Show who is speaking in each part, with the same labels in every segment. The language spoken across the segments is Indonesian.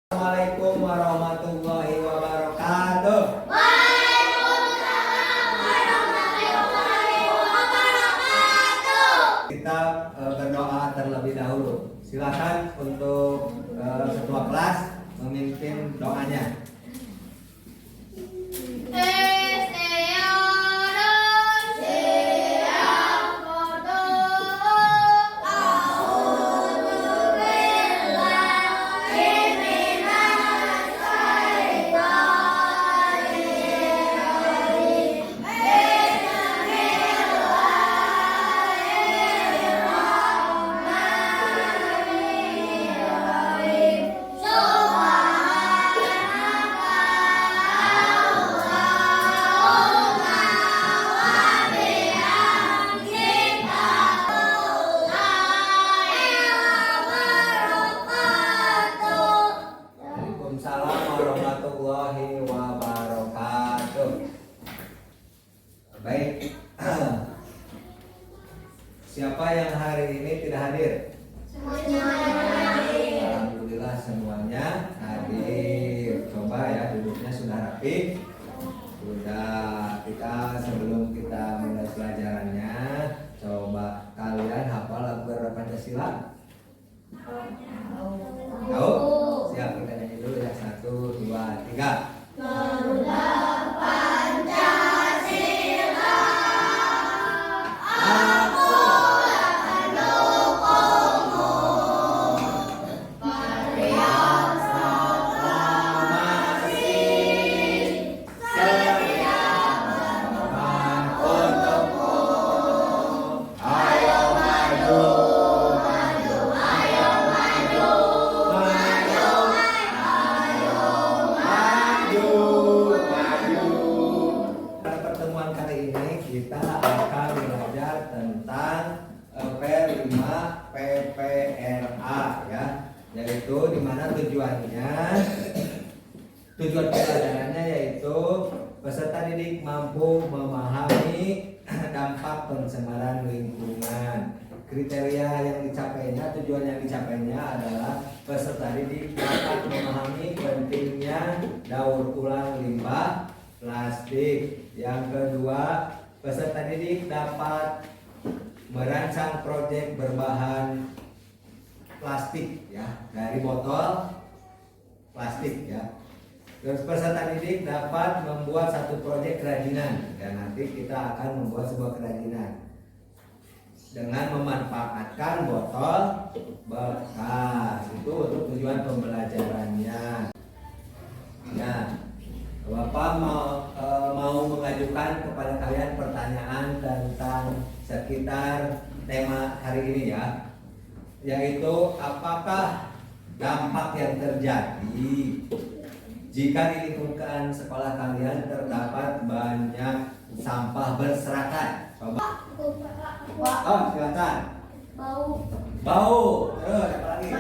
Speaker 1: Assalamualaikum warahmatullahi wabarakatuh.
Speaker 2: Waalaikumsalam warahmatullahi wabarakatuh.
Speaker 1: Kita berdoa terlebih dahulu. Silakan untuk ketua kelas memimpin doanya. Waalaikumsalam warahmatullahi wabarakatuh. Baik. Siapa yang hari ini tidak hadir? Alhamdulillah semuanya hadir. Coba ya duduknya sudah rapi. Sudah, sebelum kita mulai pelajarannya, coba kalian hafal lagu Pancasila? Tahu? Siap, kita nyanyi dulu ya. 1, 2, 3.
Speaker 2: Garuda Pancasila, aku akan dukungmu. Teriak proklamasi, setia berkorban untukmu. Ayo maju, maju, ayo maju, maju,
Speaker 1: Pada pertemuan kali ini kita akan belajar tentang P5 PPRA ya, yaitu dimana tujuan pelajarannya yaitu peserta didik mampu memahami dampak pencemaran lingkungan. Kriteria yang dicapainya, tujuan yang dicapainya adalah peserta didik dapat memahami pentingnya daur ulang limbah plastik. Yang kedua, peserta didik dapat merancang proyek berbahan plastik ya, dari botol plastik ya. Terus peserta didik dapat membuat satu proyek kerajinan, dan nanti kita akan membuat sebuah kerajinan dengan memanfaatkan botol bekas. Itu untuk tujuan pembelajarannya. Nah, Bapak mau mengajukan kepada kalian pertanyaan tentang sekitar tema hari ini ya, yaitu apakah dampak yang terjadi jika di lingkungan sekolah kalian terdapat banyak sampah berserakan? Coba. Oh, silakan. Bau. Terus apa lagi?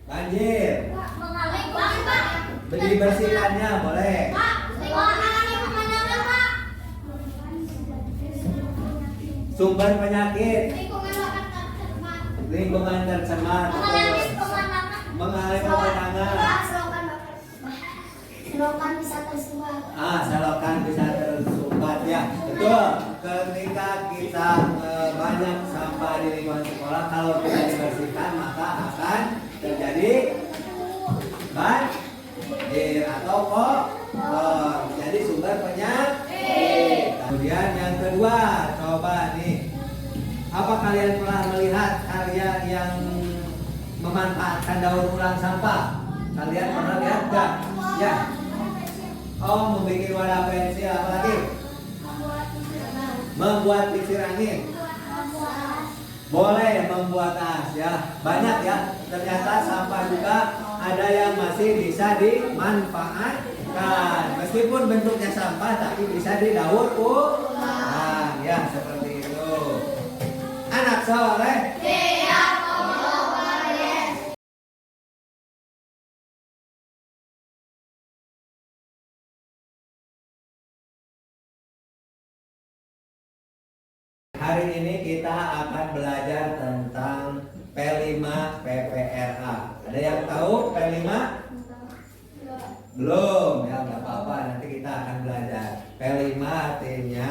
Speaker 1: Banjir. Dibersihkannya boleh. Sumber penyakit. Lingkungan tercemar. Mengalir pemandangan.
Speaker 2: Selokan bisa tersumbat.
Speaker 1: Selokan bisa tersumbat ya. Betul. Ketika kita banyak sampah di lingkungan sekolah, kalau tidak dibersihkan maka akan terjadi banjir atau kotor. Jadi sumber penyakit. Kemudian yang kedua, coba nih, apa kalian pernah melihat karya yang memanfaatkan daur ulang sampah? Kalian pernah lihat nggak? Ya. Oh, membuat wadah pensil, apa lagi? Membuat kincir angin. Boleh membuat tas ya. Banyak ya. Ternyata sampah juga ada yang masih bisa dimanfaatkan. Meskipun bentuknya sampah tapi bisa didaur ulang. Ya, seperti itu. Anak soleh. Hari ini kita akan belajar tentang P5 PPRA. Ada yang tahu P5? Belum, ya nggak apa-apa. Nanti kita akan belajar. P5 artinya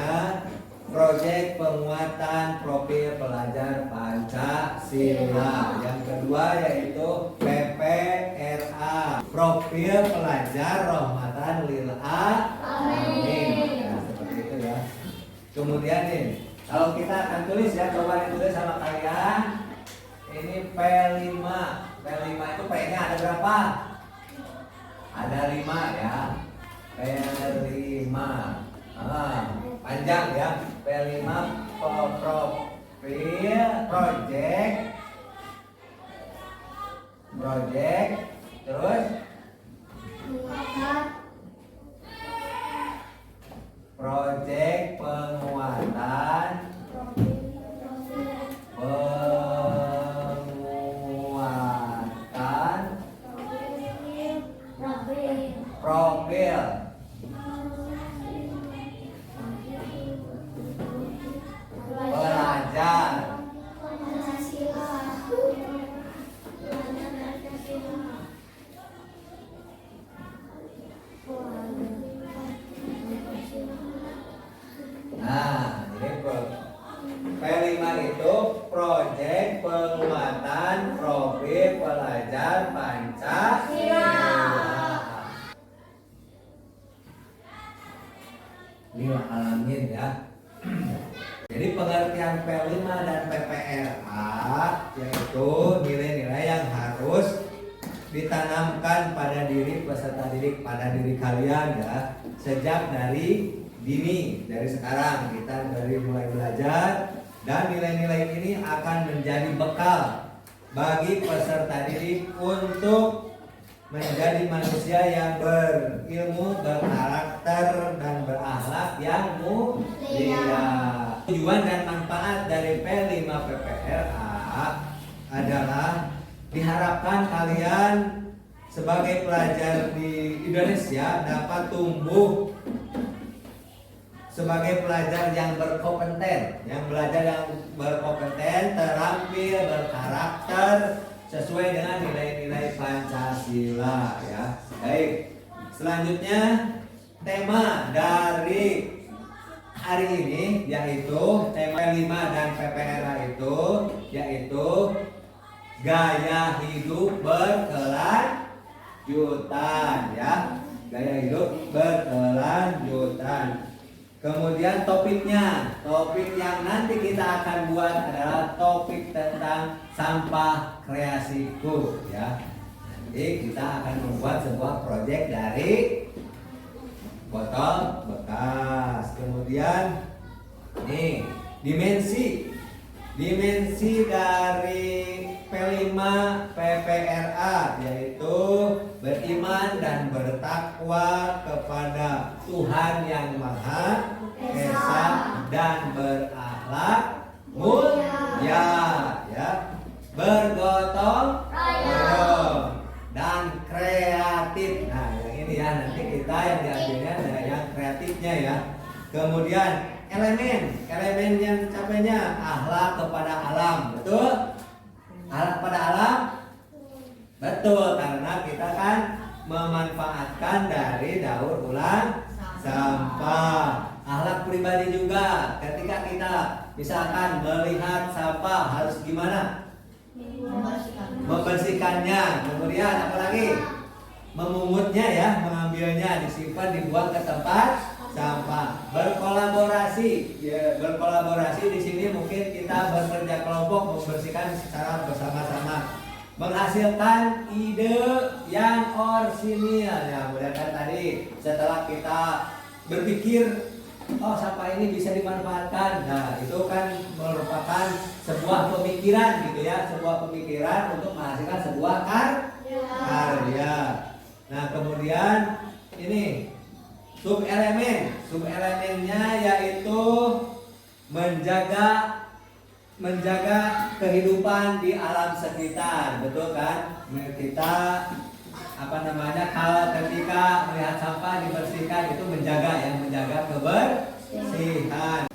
Speaker 1: proyek penguatan profil pelajar Pancasila. Yang kedua yaitu PPRA, profil pelajar rahmatan lil alamin. Nah, seperti itu ya. Kemudian nih, kalau kita akan tulis ya, coba ditulis sama kalian. Ini P5. P5 itu P-nya ada berapa? Ada 5 ya. P5. Panjang ya. P5 profil project terus project penguatan profil pelajar Nah, ini P5 itu proyek penguatan profil pelajar Pancasila. Ini alamin ya. Jadi pengertian P5 dan PPRA yaitu nilai-nilai yang harus ditanamkan pada diri peserta didik, pada diri kalian ya, sejak dari dini, dari sekarang kita dari mulai belajar, dan nilai-nilai ini akan menjadi bekal bagi peserta didik untuk menjadi manusia yang berilmu, berkarakter, dan berakhlak yang mulia. Tujuan dan manfaat dari P5 PPRA adalah diharapkan kalian sebagai pelajar di Indonesia dapat tumbuh sebagai pelajar yang berkompeten, yang belajar yang berkompeten, terampil, berkarakter sesuai dengan nilai-nilai Pancasila ya. Baik. Selanjutnya tema dari hari ini yaitu tema 5 dan PPRA itu yaitu gaya hidup berkelanjutan ya. Gaya hidup berkelanjutan. Kemudian topik yang nanti kita akan buat adalah topik tentang sampah kreasiku ya. Nanti kita akan membuat sebuah proyek dari botol bekas. Kemudian nih dimensi dari P5 PPRA yaitu beriman dan bertakwa kepada Tuhan yang Maha Esa dan berakhlak mulia ya, bergotong royong dan kreatif. Nah yang ini ya, nanti kita yang diambilnya ada yang kreatifnya ya. Kemudian elemen yang capainya akhlak kepada alam, betul? Akhlak kepada alam, betul, karena kita kan memanfaatkan dari daur ulang sampah. Akhlak pribadi juga, ketika kita misalkan melihat sampah harus gimana? Membersihkannya. Kemudian apalagi? Memungutnya ya, mengambilnya, disimpan, dibuang ke tempat sampah. Berkolaborasi ya, berkolaborasi di sini mungkin kita bekerja kelompok membersihkan secara bersama-sama, menghasilkan ide yang orsinil ya. Mudah-mudahan tadi setelah kita berpikir oh sampah ini bisa dimanfaatkan, nah itu kan merupakan sebuah pemikiran gitu ya, sebuah pemikiran untuk menghasilkan sebuah karya. Nah kemudian ini subelemennya yaitu menjaga kehidupan di alam sekitar, betul kan? Kita kalau ketika melihat sampah dibersihkan itu menjaga kebersihan.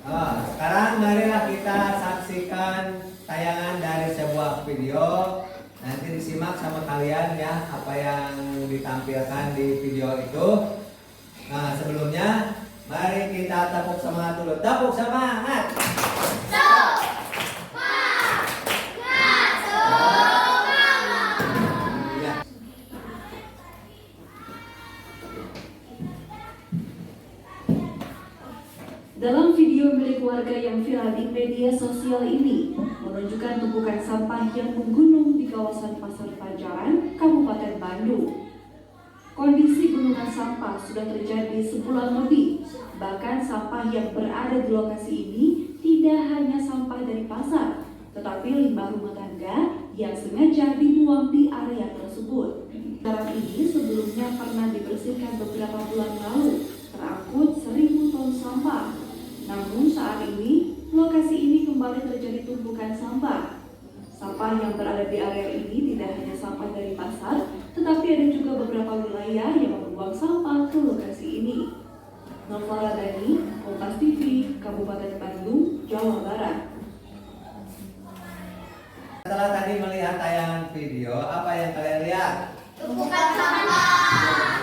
Speaker 1: Sekarang marilah kita saksikan tayangan dari sebuah video Nanti disimak sama kalian ya apa yang ditampilkan di video itu. Nah, sebelumnya mari kita tepuk semangat dulu. Tepuk semangat. Ya.
Speaker 3: Dalam video milik warga yang viral di media sosial ini menunjukkan tumpukan sampah yang menggunung di kawasan Pasar Pajaran, Kabupaten Bandung. Kondisi gunungan sampah sudah terjadi sebulan lebih. Bahkan sampah yang berada di lokasi ini tidak hanya sampah dari pasar, tetapi limbah rumah tangga yang sengaja dibuang di area tersebut. Barang ini sebelumnya pernah dibersihkan beberapa bulan lalu, terangkut 1.000 ton sampah. Namun saat ini, lokasi ini kembali terjadi tumpukan sampah. Sampah yang berada di area ini tidak hanya sampah dari pasar, tetapi ada juga beberapa wilayah yang membuang sampah ke lokasi ini. Novara Dani, Kompas TV, Kabupaten Bandung, Jawa Barat.
Speaker 1: Setelah tadi melihat tayangan video, apa yang kalian lihat?
Speaker 2: Tumpukan sampah.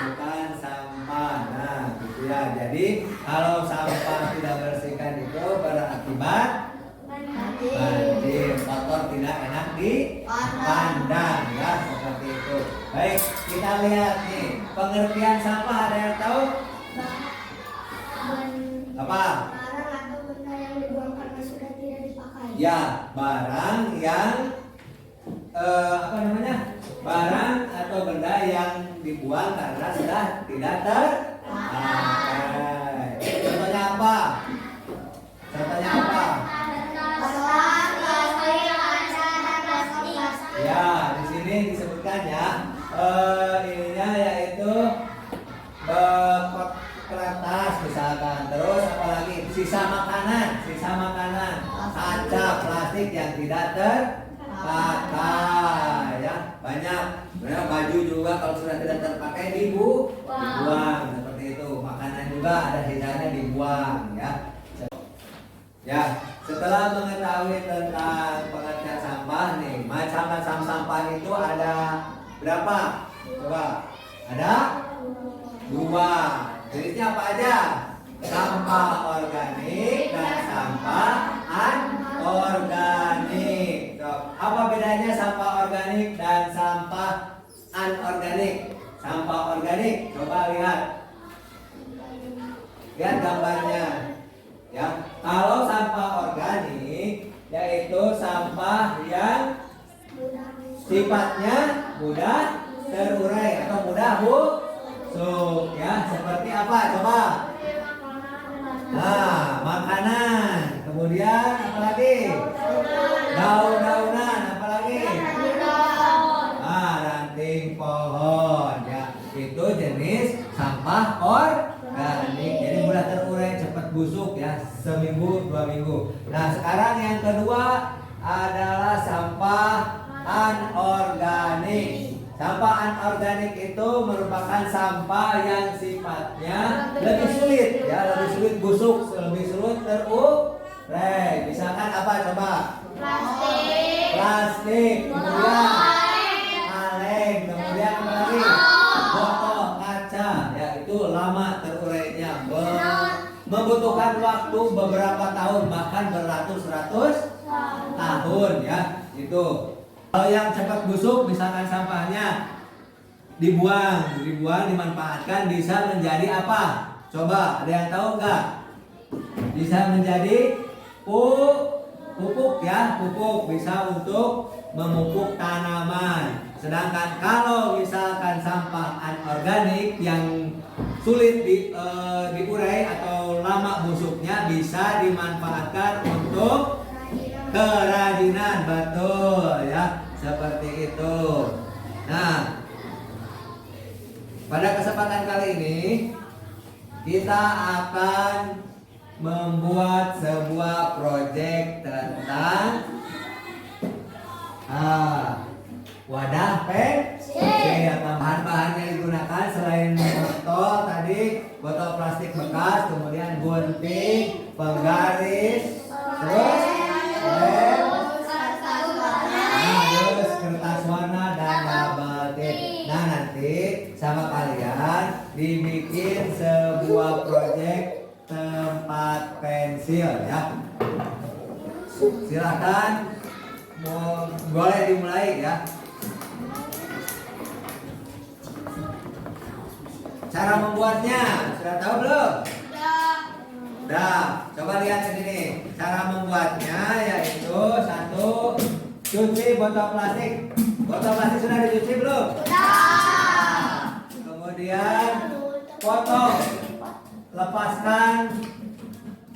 Speaker 1: Tumpukan sampah. Nah, gitu ya. Jadi kalau sampah tidak bersihkan itu berakibat banjir, kotor, tidak enak dipandang ya, seperti itu. Baik, kita lihat nih pengertian sampah, ada yang tahu? Apa?
Speaker 2: Barang atau benda yang dibuang karena sudah tidak dipakai.
Speaker 1: Ya, barang yang apa namanya? Barang atau benda yang dibuang karena sudah tidak terpakai. Contohnya apa? Contohnya apa? Ya, di sini disebutkan ya, ininya yaitu kertas misalkan, terus apalagi sisa makanan, kaca, plastik yang tidak terpakai ya, banyak. Sebenarnya baju juga kalau sudah tidak terpakai dibuang seperti itu. Makanan juga ada sisanya dibuang ya. Ya, setelah mengetahui tentang pengertian sampah nih, macam-macam sampah itu ada berapa? Coba. Ada 2. Jenisnya apa aja? Sampah organik dan sampah anorganik. Apa bedanya sampah organik dan sampah anorganik? Sampah organik, coba lihat. Lihat gambarnya. Ya, kalau sampah organik yaitu sampah yang sifatnya mudah terurai atau mudah busuk ya, seperti apa coba? Nah, makanan, kemudian apa lagi? Daun-daunan, apa lagi? Ranting pohon ya, itu jenis sampah organik. Jadi mudah terurai, cepat busuk ya, seminggu 2 minggu. Nah, sekarang yang kedua adalah sampah anorganik. Sampah anorganik itu merupakan sampah yang sifatnya lebih sulit ya, lebih sulit busuk, lebih sulit terurai. Misalkan apa coba? Plastik, kemudian kaleng, kemudian apa lagi? Botol kaca, ya itu lama terurainya, membutuhkan waktu beberapa tahun, bahkan beratus-ratus tahun ya itu. Kalau yang cepat busuk, misalkan sampahnya dibuang, dimanfaatkan, bisa menjadi apa? Coba, ada yang tahu nggak? Bisa menjadi pupuk ya, pupuk bisa untuk memupuk tanaman. Sedangkan kalau misalkan sampah anorganik yang sulit diurai atau lama busuknya, bisa dimanfaatkan untuk kerajinan, betul ya, seperti itu. Nah, pada kesempatan kali ini kita akan membuat sebuah proyek tentang wadah PET. Ya, bahan-bahan yang digunakan selain botol tadi, botol plastik bekas, kemudian gunting, penggaris, terus kertas warna Silakan, boleh dimulai ya. Cara membuatnya sudah tahu belum? Udah, coba lihat ke sini. Cara membuatnya yaitu satu, cuci botol plastik. Botol plastik sudah dicuci belum? Sudah. Kemudian potong, lepaskan,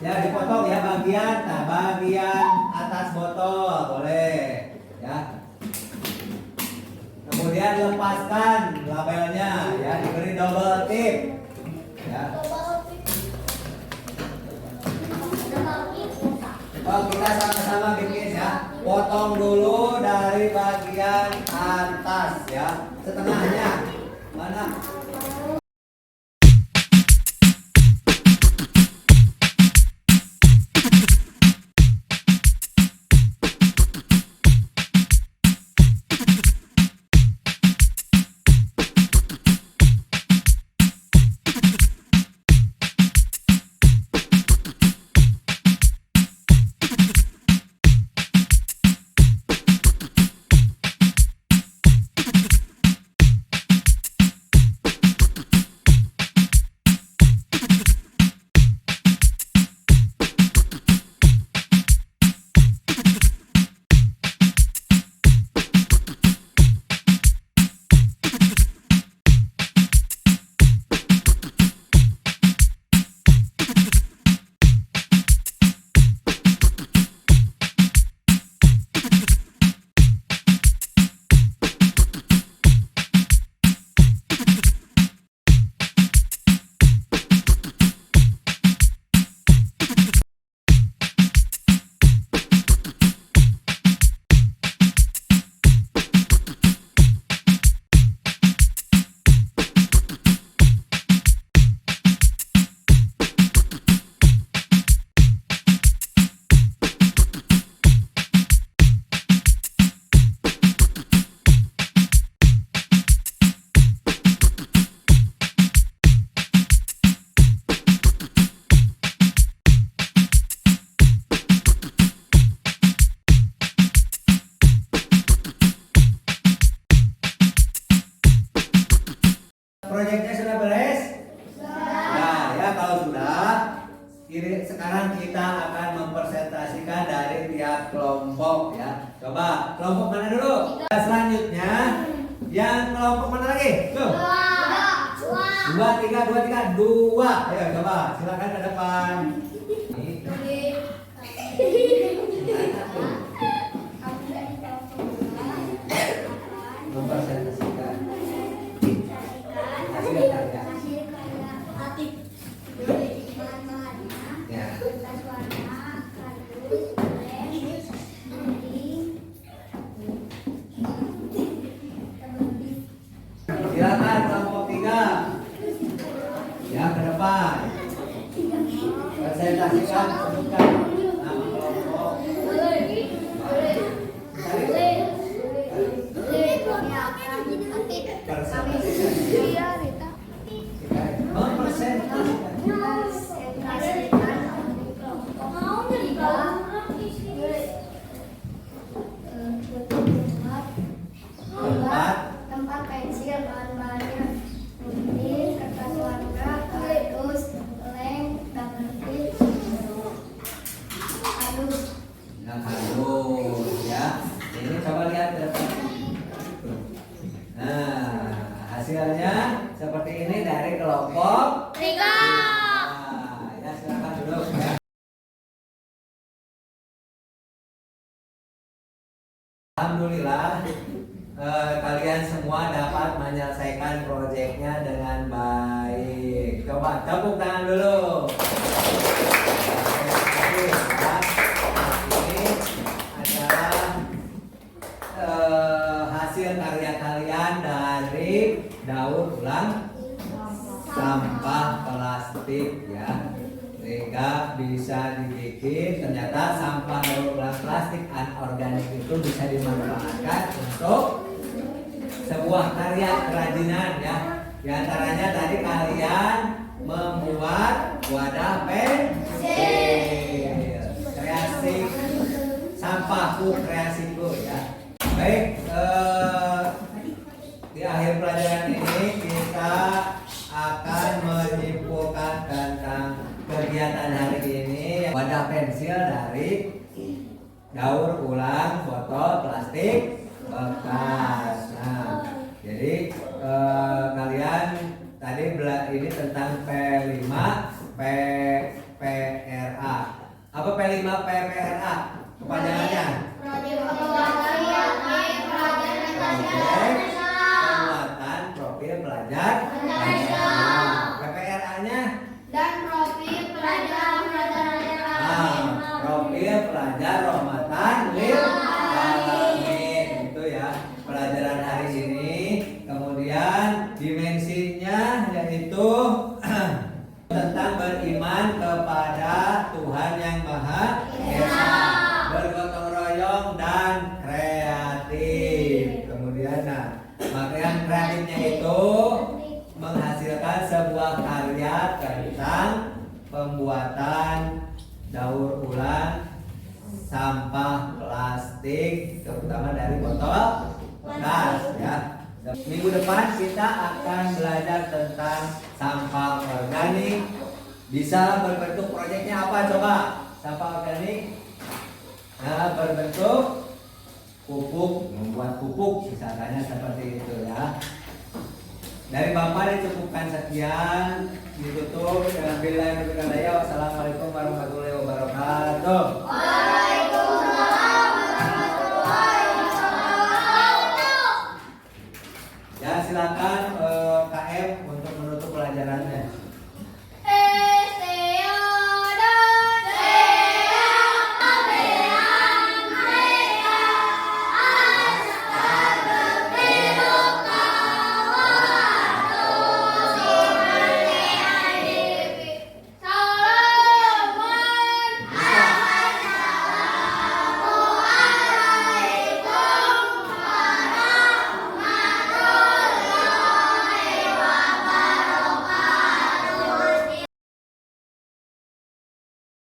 Speaker 1: ya dipotong ya bagian atas botol boleh, ya. Kemudian lepaskan labelnya, ya diberi double tip, ya. Oh, kita sama-sama bikin ya. Potong dulu dari bagian atas ya. Setengahnya. Mana? Proyeknya sudah beres? Nah, ya kalau sudah, sekarang kita akan mempresentasikan dari tiap kelompok ya. Coba kelompok mana dulu? Selanjutnya, yang kelompok mana lagi? Tuh. Dua, tiga. Ayo coba, silakan ke depan. Mempresentasikan hasil karya. Ya. Silakan kelompok 3. Ya, ke depan. Presentasikan sebutkan nama kelompok.
Speaker 2: Tempat pensil bahan-bahannya gunting, kertas warna, kardus, lem, double tip, halus.
Speaker 1: Nah, halus ya. Ini coba lihat ke depan. Nah, hasilnya seperti ini dari kelompok
Speaker 2: 3.
Speaker 1: Nah, ya silakan duduk ya. Alhamdulillah kalian semua dapat menyelesaikan proyeknya dengan baik. Coba tepuk tangan dulu. Ini adalah hasil karya kalian dari daur ulang sampah plastik ya. Sehingga bisa dibikin, ternyata sampah daur ulang plastik anorganik itu bisa dimanfaatkan untuk sebuah karya kerajinan ya. Di antaranya tadi kalian membuat wadah pensil kreasi sampahku kreasiku ya. Baik, di akhir pelajaran ini kita akan menyimpulkan tentang kegiatan hari ini. Wadah pensil dari daur ulang botol plastik bekas. Nah, jadi kalian tadi ini tentang P5 PPRA. Apa P5 PPRA? Kepanjangannya? Proyek penguatan profil pelajar. PPRA-nya?
Speaker 2: Dan profil pelajar
Speaker 1: Profil pelajar rahmatan lil alamin. Itu ya pelajaran hari ini. Kemudian dimensinya yaitu tentang beriman kepada Tuhan yang Maha Esa, bergotong royong dan kreatif. Kemudian yang kreatifnya itu menghasilkan sebuah karya tentang pembuatan daur ulang sampah plastik, terutama dari botol bekas ya. Minggu depan kita akan belajar tentang sampah organik. Bisa berbentuk proyeknya apa coba? Sampah organik berbentuk pupuk, membuat pupuk misalnya seperti itu ya. Dari Bapak dicukupkan sekian, ditutup dengan billahi taufiq wal hidayah. Wassalamualaikum warahmatullahi wabarakatuh.